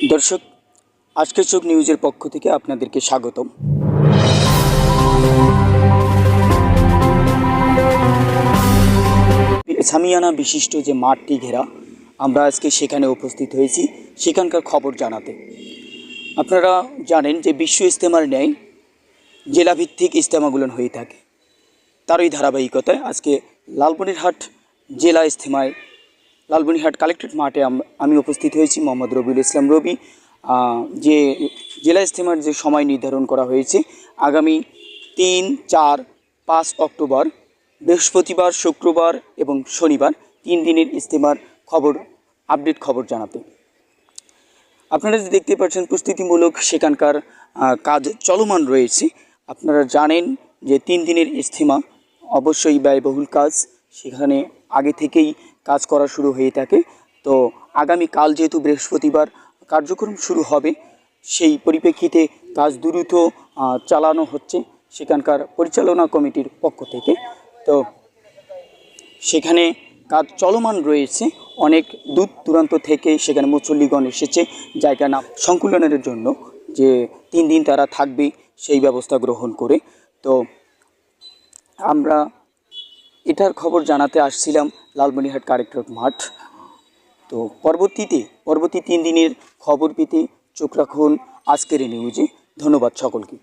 दर्शक आज के चोक निউজের पक्ष থেকে আপনাদেরকে স্বাগতম। সামিয়ানা বিশিষ্ট যে মাঠটি ঘেরা আমরা আজকে সেখানে উপস্থিত হয়েছি সেখানকার খবর জানাতে। আপনারা জানেন যে বিশ্ব ইজতেমার ন্যায় জেলাভিত্তিক ইজতেমাগুলো হয়ে থাকে, তারই ধারাবাহিকতায় আজকে লালমনিরহাট জেলা ইজতেমায় লালমনিরহাট কালেক্টরেট মাঠে আমি উপস্থিত হয়েছি। মোহাম্মদ রবিউল ইসলাম রবি যে জেলা ইজতেমার যে সময় নির্ধারণ করা হয়েছে আগামী 3, 4, 5 অক্টোবর বৃহস্পতিবার, শুক্রবার এবং শনিবার 3 দিনের ইজতেমার আপডেট খবর জানাতে। আপনারা যে দেখতে পাচ্ছেন প্রস্তুতিমূলক সেখানকার কাজ চলমান রয়েছে। আপনারা জানেন যে 3 দিনের ইজতেমা অবশ্যই ব্যয়বহুল কাজ, সেখানে আগে থেকেই কাজ করা শুরু হয়ে থাকে। তো আগামীকাল যেহেতু বৃহস্পতিবার কার্যক্রম শুরু হবে, সেই পরিপ্রেক্ষিতে কাজ দ্রুত চালানো হচ্ছে সেখানকার পরিচালনা কমিটির পক্ষ থেকে। তো সেখানে কাজ চলমান রয়েছে, অনেক দূর দূরান্ত থেকে সেখানে মুসল্লিগণ এসেছে জায়গা না সংকুলনের জন্য, যে 3 দিন তারা থাকবে সেই ব্যবস্থা গ্রহণ করে। তো আমরা এটার খবর জানাতে আসছিলাম লালমনিরহাট কালেক্টরেট মাঠ। তো পরবর্তী 3 দিনের খবর পেতে চোখ রাখুন আজকের নিউজে। ধন্যবাদ সকলকে।